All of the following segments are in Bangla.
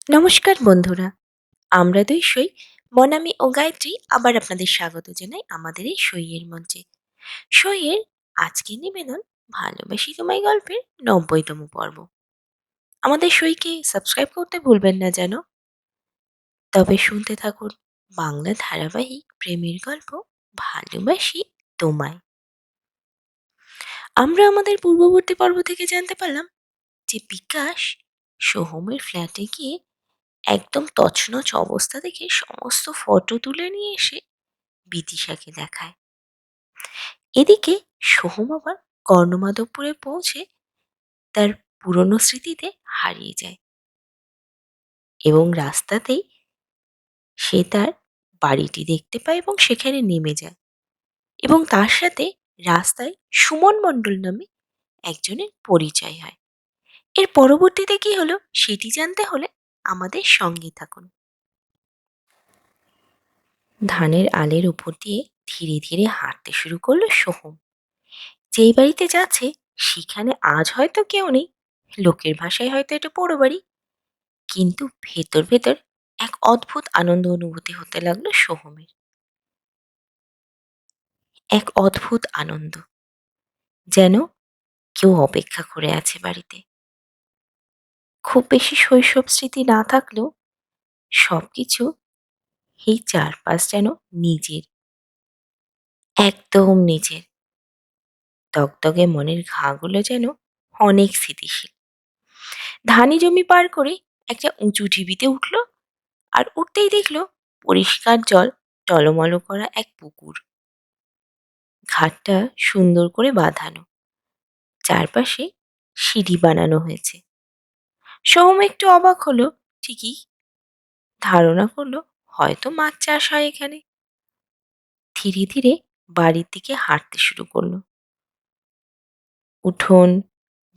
নমস্কার বন্ধুরা, আমরা দুই সই মনামি ও গায়ত্রী আবার আপনাদের স্বাগত জানাই আমাদের এই সইয়ের মঞ্চে। সইয়ের আজকের নিবেদন ভালোবাসি তোমায় গল্পের ৯০তম পর্ব। আমাদের সইকে সাবস্ক্রাইব করতে ভুলবেন না যেন। তবে শুনতে থাকুন বাংলা ধারাবাহিক প্রেমের গল্প ভালোবাসি তোমায়। আমরা আমাদের পূর্ববর্তী পর্ব থেকে জানতে পারলাম যে বিকাশ সোহমের ফ্ল্যাটে গিয়ে একদম তছনছ অবস্থা দেখে সমস্ত ফটো তুলে নিয়ে এসে বিদিশাকে দেখায়। এদিকে সোহম আবার কর্ণমাধবপুরে পৌঁছে তার পুরনো স্মৃতিতে হারিয়ে যায় এবং রাস্তাতেই সে তার বাড়িটি দেখতে পায় এবং সেখানে নেমে যায় এবং তার সাথে রাস্তায় সুমন মণ্ডল নামে একজনের পরিচয় হয়। এর পরবর্তীতে কি হলো সেটি জানতে হলে আমাদের সঙ্গে থাকুন। ধানের আলের উপর দিয়ে ধীরে ধীরে হাঁটতে শুরু করলো সোহম। যেই বাড়িতে যাচ্ছে সেখানে আজ হয়তো কেউ নেই, লোকের ভাষায় হয়তো এটা পোড়ো বাড়ি, কিন্তু ভেতর ভেতর এক অদ্ভুত আনন্দ অনুভূতি হতে লাগলো সোহমের। এক অদ্ভুত আনন্দ, যেন কেউ অপেক্ষা করে আছে বাড়িতে। খুব বেশি শৈশব স্মৃতি না থাকলেও সবকিছু এই চারপাশ যেন নিজের, একদম নিজের। দগদগে মনের ঘাগুলো যেন অনেক স্থিতিশীল। ধানি জমি পার করে একটা উঁচু ঢিবিতে উঠল, আর উঠতেই দেখলো পরিষ্কার জল টলমল করা এক পুকুর। ঘাটটা সুন্দর করে বাঁধানো, চারপাশে সিঁড়ি বানানো হয়েছে। সোহম একটু অবাক হলো, ঠিকই ধারণা করলো হয়তো মাছ চাষ হয় এখানে। ধীরে ধীরে বাড়ির দিকে হাঁটতে শুরু করলো। উঠোন,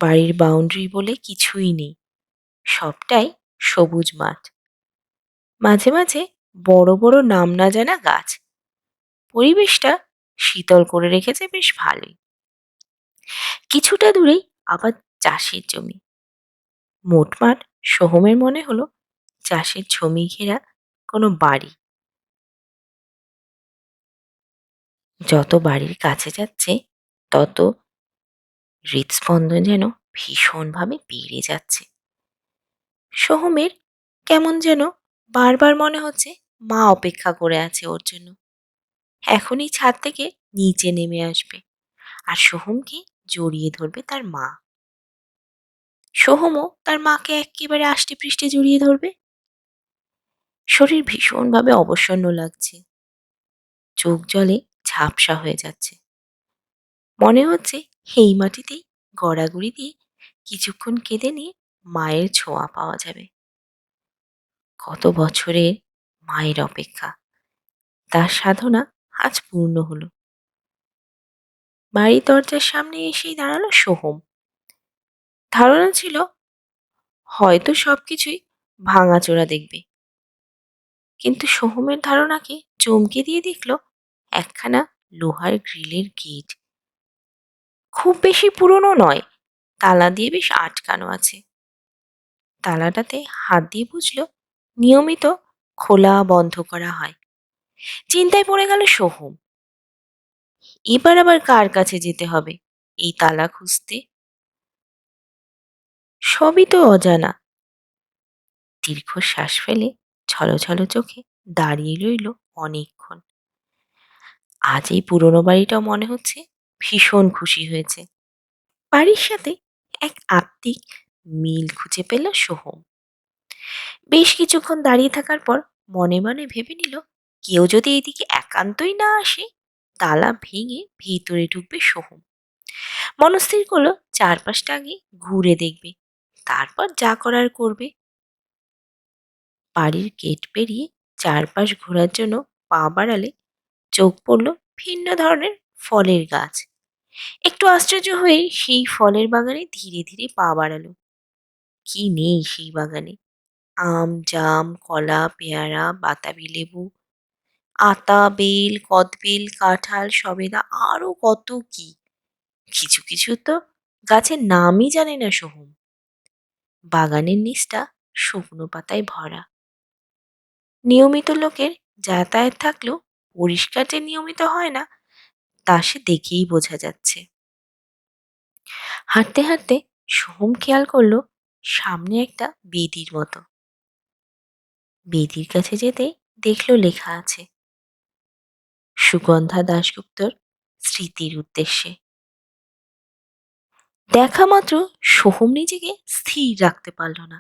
বাড়ির বাউন্ডারি বলে কিছুই নেই, সবটাই সবুজ মাঠ। মাঝে মাঝে বড় বড় নাম না জানা গাছ। পরিবেশটা শীতল করে রেখেছে বেশ ভালোই। কিছুটা দূরেই আবার চাষের জমি। মোটমাট সোহমের মনে হলো চাষের জমি ঘেরা কোনো বাড়ি। যত বাড়ির কাছে যাচ্ছে তত হৃদস্পন্দন যেন ভীষণভাবে বেড়ে যাচ্ছে। সোহমের কেমন যেন বারবার মনে হচ্ছে মা অপেক্ষা করে আছে ওর জন্য, এখনই ছাদ থেকে নিচে নেমে আসবে আর সোহমকে জড়িয়ে ধরবে তার মা। সোহমও তার মাকে একেবারে আষ্টে পৃষ্ঠে জড়িয়ে ধরবে। শরীর ভীষণভাবে অবসন্ন লাগছে, চোখ জলে ঝাপসা হয়ে যাচ্ছে। মনে হচ্ছে এই মাটিতেই গড়াগড়ি দিয়ে কিছুক্ষণ কেঁদে নিয়ে মায়ের ছোঁয়া পাওয়া যাবে। কত বছরের মায়ের অপেক্ষা, তার সাধনা আজ পূর্ণ হলো। বাড়ির দরজার সামনে এসেই দাঁড়ালো সোহম। ধারণা ছিল হয়তো সবকিছুই ভাঙাচোরা দেখবে, কিন্তু সোহমের ধারণাকে চমকে দিয়ে দেখল একখানা লোহার গ্রিলের গেট। খুব বেশি পুরনো নয়, তালা দিয়ে বেশ আটকানো আছে। তালাটাতে হাত দিয়ে বুঝলো নিয়মিত খোলা বন্ধ করা হয়। চিন্তায় পড়ে গেল সোহম, এবার আবার কার কাছে যেতে হবে এই তালা খুঁজতে? সবই তো অজানা। দীর্ঘশ্বাস ফেলে ছলছল চোখে দাঁড়িয়ে রইল অনেকক্ষণ। আজ এই পুরনো বাড়িটাও মনে হচ্ছে ভীষণ খুশি হয়েছে। বাড়ির সাথে এক আত্মিক মিল খুঁজে পেল সোহম। বেশ কিছুক্ষণ দাঁড়িয়ে থাকার পর মনে মনে ভেবে নিল কেউ যদি এদিকে একান্তই না আসে তালা ভেঙে ভিতরে ঢুকবে সোহম। মনস্থির করলো চারপাশটা আগে ঘুরে দেখবে, তারপর যা করার করবে। বাড়ির গেট পেরিয়ে চারপাশ ঘোরার জন্য পা বাড়ালে চোখ পড়ল ভিন্ন ধরনের ফলের গাছ। একটু আশ্চর্য হয়ে সেই ফলের বাগানে ধীরে ধীরে পা বাড়ালো। কি নেই সেই বাগানে! আম, জাম, কলা, পেয়ারা, বাতাবি লেবু, আতা, বেল, কদবেল, কাঁঠাল, সবেদা, আরো কত কি! কিছু কিছু তো গাছের নামই জানে না সোহম। বাগানের নিচটা শুকনো পাতায় ভরা। নিয়মিত লোকের যাতায়াত থাকলেও পরিষ্কার যে নিয়মিত হয় না তা সে দেখেই বোঝা যাচ্ছে। হাঁটতে হাঁটতে সোহম খেয়াল করলো সামনে একটা বেদির মতো। বেদির কাছে যেতে দেখলো লেখা আছে সুগন্ধা দাশগুপ্তর স্মৃতির উদ্দেশ্যে। দেখা মাত্র সোহম নিজেকে স্থির রাখতে পারল না।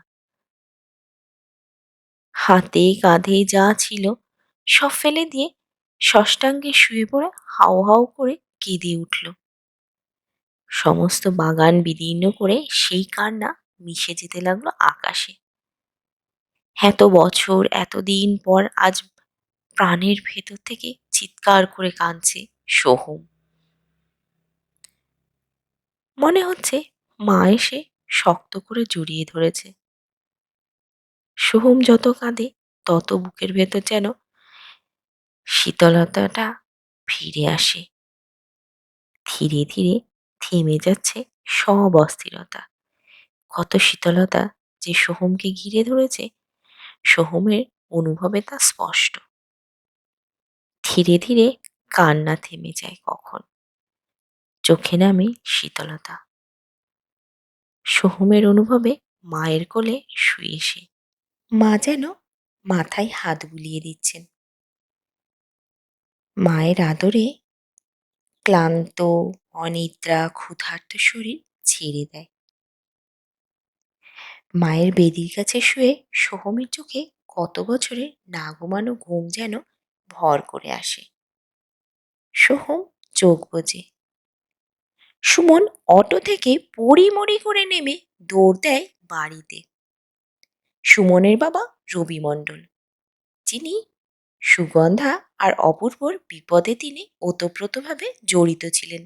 হাতে কাঁধে যা ছিল সব ফেলে দিয়ে ষষ্ঠাঙ্গে শুয়ে পড়ে হাউ হাউ করে কেঁদে উঠল। সমস্ত বাগান বিদীর্ণ করে সেই কান্না মিশে যেতে লাগলো আকাশে। এত বছর এতদিন পর আজ প্রাণের ভেতর থেকে চিৎকার করে কাঁদছে সোহম। মনে হচ্ছে মা এসে শক্ত করে জড়িয়ে ধরেছে। সোহম যত কাঁদে তত বুকের ভেতর যেন শীতলতাটা ফিরে আসে। ধীরে ধীরে থেমে যাচ্ছে সব অস্থিরতা। কত শীতলতা যে সোহমকে ঘিরে ধরেছে, সোহমের অনুভবে তা স্পষ্ট। ধীরে ধীরে কান্না থেমে যায় কখন, চোখে নামে শীতলতা। সোহমের অনুভবে মায়ের কোলে শুয়ে সে। মা যেন মাথায় হাত বুলিয়ে দিচ্ছেন। মায়ের আদরে ক্লান্ত, অনিদ্রা, ক্ষুধার্ত শরীর ছেড়ে দেয়। মায়ের বেদির কাছে শুয়ে সোহমের চোখে কত বছরের না ঘুমানো ঘুম যেন ভর করে আসে। সোহম চোখ বোঝে। সুমন অটো থেকে পড়িমড়ি করে নেমে দৌড় দেয় বাড়িতে। সুমনের বাবা রবি মণ্ডল, যিনি সুগন্ধা আর অপূর্বর বিপদে তিনি ওতপ্রোতভাবে জড়িত ছিলেন।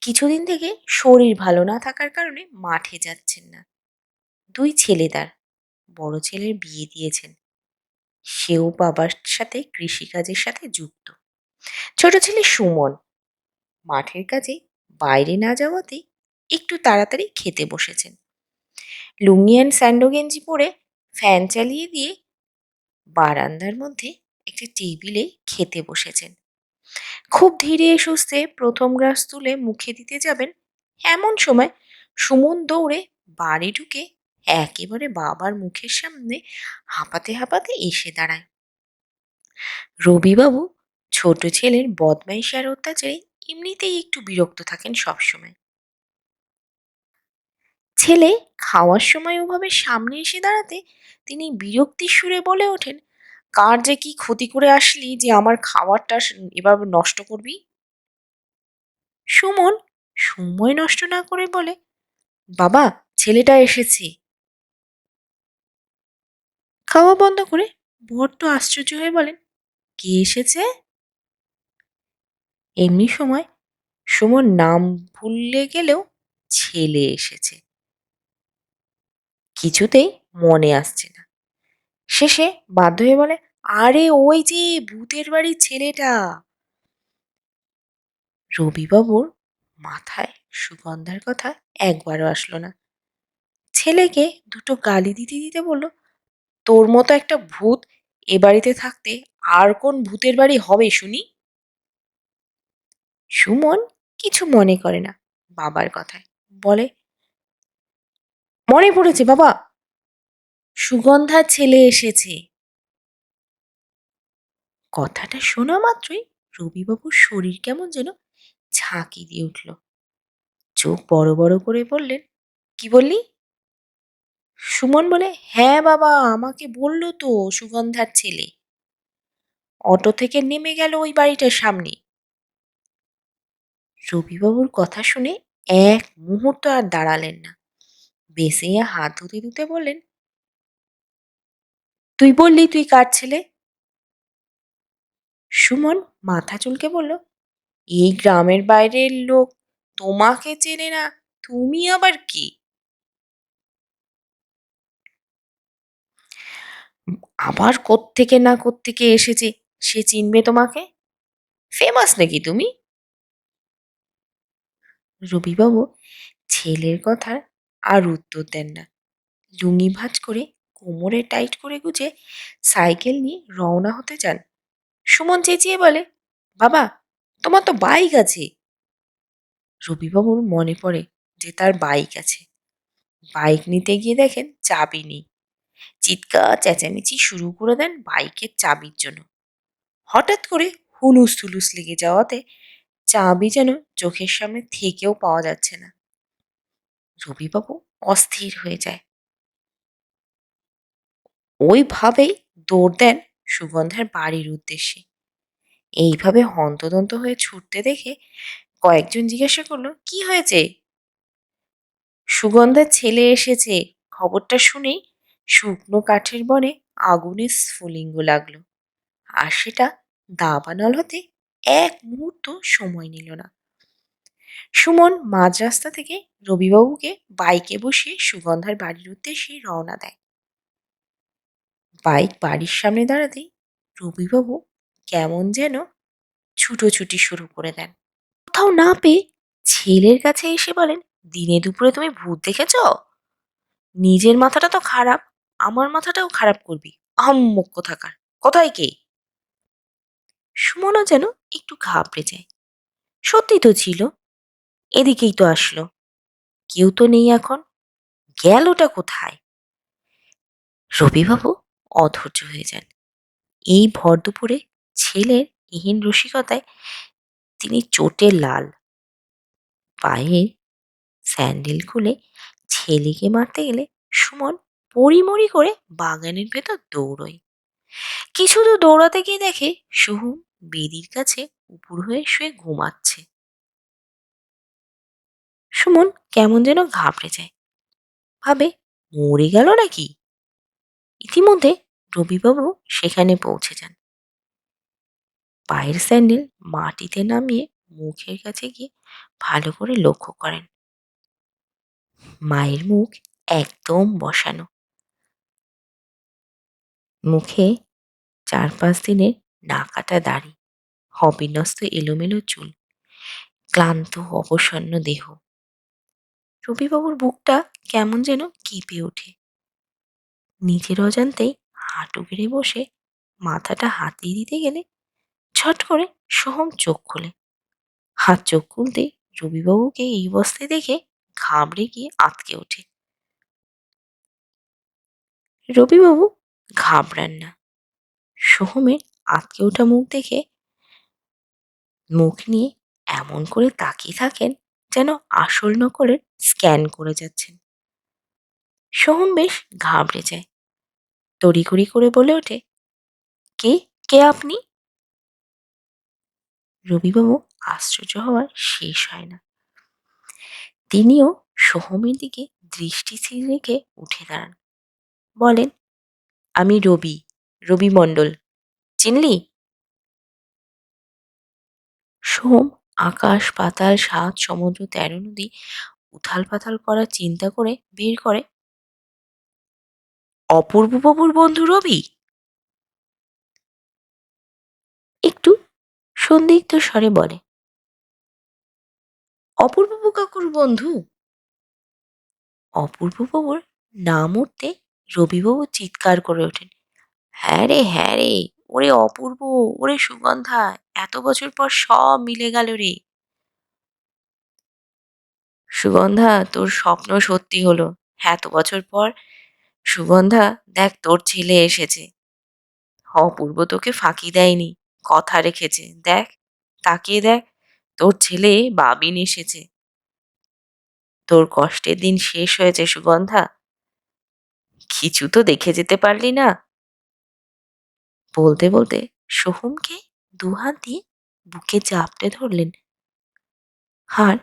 কিছুদিন থেকে শরীর ভালো না থাকার কারণে মাঠে যাচ্ছেন না। দুই ছেলে তার, বড় ছেলের বিয়ে দিয়েছেন, সেও বাবার সাথে কৃষিকাজের সাথে যুক্ত। ছোট ছেলে সুমন মাঠের কাজে বাইরে না যাওয়াতেই একটু তাড়াতাড়ি খেতে বসেছেন। লুঙ্গি অ্যান্ড স্যান্ডো গেঞ্জি পরে ফ্যান চালিয়ে দিয়ে বারান্দার মধ্যে একটি টেবিলে খেতে বসেছেন। খুব ধীরে সুস্থে প্রথম গ্রাস তুলে মুখে দিতে যাবেন, এমন সময় সুমন দৌড়ে বাড়ি ঢুকে একেবারে বাবার মুখের সামনে হাঁপাতে হাঁপাতে এসে দাঁড়ায়। রবিবাবু ছোট ছেলের বদমাইশি আর অত্যাচারে এমনিতেই একটু বিরক্ত থাকেন সবসময়। ছেলে খাওয়ার সময় ওভাবে সামনে এসে দাঁড়াতে তিনি বিরক্তির সুরে বলে ওঠেন, কার যে কি ক্ষতি করে আসলি যে আমার খাবারটা এভাবে নষ্ট করবি? সুমন সময় নষ্ট না করে বলে, বাবা ছেলেটা এসেছে। খাওয়া বন্ধ করে বড্ড আশ্চর্য হয়ে বলেন, কে এসেছে? এমনি সময় সুমন নাম ভুলে গেলেও ছেলে এসেছে কিছুতেই মনে আসছে না। শেষে বাধ্য হয়ে বলে, আরে ওই যে ভূতের বাড়ির ছেলেটা। রবিবাবুর মাথায় সুগন্ধার কথা একবারও আসলো না। ছেলেকে দুটো গালি দিতে দিতে বলল, তোর মতো একটা ভূত এ বাড়িতে থাকতে আর কোন ভূতের বাড়ি হবে শুনি? সুমন কিছু মনে করে না বাবার কথায়, বলে, মনে পড়েছে বাবা, সুগন্ধার ছেলে এসেছে। কথাটা শোনা মাত্রই রবিবাবুর শরীর কেমন যেন ঝাঁকি দিয়ে উঠল। চোখ বড় বড় করে বললেন, কি বললি? সুমন বলে, হ্যাঁ বাবা, আমাকে বলল তো সুগন্ধার ছেলে। অটো থেকে নেমে গেল ওই বাড়িটার সামনে। রবিবাবুর কথা শুনে এক মুহূর্ত আর দাঁড়ালেন না। বেসিয়ে হাত ধুতে ধুতে বললেন, তুই বললি তুই কার ছেলে? সুমন মাথা চুলকে বলল, এই গ্রামের বাইরের লোক তোমাকে চেনে না, তুমি আবার কি? আবার কোত্থেকে না কোত্থেকে এসেছে, সে চিনবে তোমাকে? ফেমাস নাকি তুমি? রবিবাবু ছেলের কথার আর উত্তর দেন না। লুঙ্গি ভাঁজ করে কোমরে টাইট করে গুজে সাইকেল নিয়ে রওনা হতে যান। সুমন চেঁচিয়ে বলে, বাবা, তোমার তো বাইক আছে। রবিবাবুর মনে পড়ে যে তার বাইক আছে। বাইক নিতে গিয়ে দেখেন চাবি নেই। চিৎকার চেঁচামেচি শুরু করে দেন বাইকের চাবির জন্য। হঠাৎ করে হুলুস থুলুস লেগে যাওয়াতে চাবি যেন চোখের সামনে থেকেও পাওয়া যাচ্ছে না। রবিবাবু অস্থির হয়ে যায়। ওইভাবেই দৌড় দেন সুগন্ধার বাড়ির উদ্দেশ্যে। এইভাবে হন্তদন্ত হয়ে ছুটতে দেখে কয়েকজন জিজ্ঞাসা করলো, কি হয়েছে? সুগন্ধার ছেলে এসেছে। খবরটা শুনেই শুকনো কাঠের বনে আগুনের স্ফুলিঙ্গ লাগলো। আর সেটা দাবানল হতে এক মুহূর্ত সময় নিল না। সুমন মাঝ রাস্তা থেকে রবিবাবুকে বাইকে বসিয়ে সুগন্ধার বাড়ির উদ্দেশ্যে রওনা দেয়। বাইক বাড়ির সামনে দাঁড়াতেই রবিবাবু কেমন যেন ছুটোছুটি শুরু করে দেন। কোথাও না পেয়ে ছেলের কাছে এসে বলেন, দিনে দুপুরে তুমি ভূত দেখেছ? নিজের মাথাটা তো খারাপ, আমার মাথাটাও খারাপ করবি। আহাম্মক কোথাকার, কোথায় কে? সুমনও যেন একটু ঘাবড়ে যায়। সত্যি তো ছিল, এদিকেই তো আসলো। কেউ তো নেই এখন, গেলটা কোথায়? রবিবাবু অধৈর্য হয়ে যান। এই ভর দুপুরে ছেলের এহেন রসিকতায় তিনি চোটে লাল। পায়ে স্যান্ডেল খুলে ছেলেকে মারতে গেলে সুমন পড়িমড়ি করে বাগানের ভেতর দৌড়য়। কিছু দূর দৌড়াতে গিয়ে দেখে সুহুম বেদির কাছে উপুর হয়ে শুয়ে ঘুমাচ্ছে। সুমন কেমন যেন ঘাবড়ে যায়, ভাবে মরে গেল নাকি। ইতিমধ্যে রবিবাবু সেখানে পৌঁছে যান। পায়ের স্যান্ডেল মাটিতে নামিয়ে মুখের কাছে গিয়ে ভালো করে লক্ষ্য করেন। মায়ের মুখ একদম বসানো, মুখে 4-5 দিনের না কাটা দাড়ি, অবিন্যস্ত এলোমেলো চুল, ক্লান্ত অবসন্ন দেহ। রবিবাবুর বুকটা কেমন যেন কেঁপে ওঠে। নিজের অজান্তেই হাঁটু গেড়ে বসে মাথাটা হাতিয়ে দিতে গেলে ছট করে সোহম চোখ খোলে। হাত চোখ খুলতে রবিবাবুকে এই অবস্থায় দেখে ঘাবড়ে গিয়ে আঁতকে ওঠে। রবিবাবু ঘাবড়ান না। সোহমের আঁতকে ওঠা মুখ দেখে মুখ নিয়ে এমন করে তাকিয়ে থাকেন যেন আসল নকলের স্ক্যান করে যাচ্ছেন। সোহম বেশ ঘাবড়ে যায়, তড়িঘড়ি করে বলে ওঠে, কে কে আপনি? রবিবাবু আশ্চর্য হওয়ার শেষ হয় না। তিনিও সোহমের দিকে দৃষ্টি স্থির রেখে উঠে দাঁড়ান। বলেন, আমি রবি, রবি মণ্ডল। চিনলি? সোহম আকাশ পাতাল 7 সমুদ্র 13 নদী উথাল পাথাল করার চিন্তা করে বের করে, অপূর্ববাবুর বন্ধু রবি। একটু সন্দিগ্ধ স্বরে বলে, অপূর্ববাবু কাকুর বন্ধু? অপূর্ববাবুর নাম উঠতে রবিবাবু চিৎকার করে ওঠেন, হ্যাঁ রে, ওরে অপূর্ব, ওরে সুগন্ধা, এত বছর পর সব মিলে গেল রে। সুগন্ধা, তোর স্বপ্ন সত্যি হলো। এত বছর পর সুগন্ধা, দেখ তোর ছেলে এসেছে। অপূর্ব তোকে ফাঁকি দেয়নি, কথা রেখেছে। দেখ, তাকিয়ে দেখ, তোর ছেলে বাবিন এসেছে। তোর কষ্টের দিন শেষ হয়েছে সুগন্ধা। কিছু তো দেখে যেতে পারলি না। বলতে বলতে সোহমকে দুহাত দিয়ে বুকে চাপটে ধরলেন, আর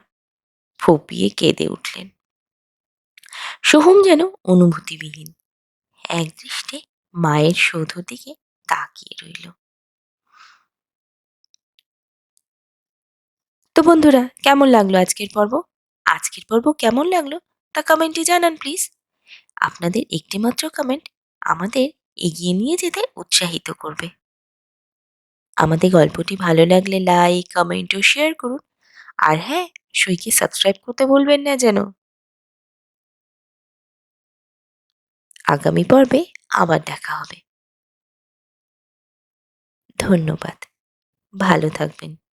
ফুপিয়ে কেঁদে উঠলেন। সোহম যেন অনুভূতিবিহীন একদৃষ্টে মায়ের সৌধ দিকে তাকিয়ে রইল। তো বন্ধুরা, কেমন লাগলো আজকের পর্ব? আজকের পর্ব কেমন লাগলো তা কমেন্টে জানান প্লিজ। আপনাদের একটিমাত্র কমেন্ট আমাদের এগিয়ে নিয়ে যেতে উৎসাহিত করবে। আমাদের গল্পটি ভালো লাগলে লাইক, কমেন্ট ও শেয়ার করুন। আর হ্যাঁ, সইকে সাবস্ক্রাইব করতে ভুলবেন না যেন। আগামী পর্বে আবার দেখা হবে। ধন্যবাদ। ভালো থাকবেন।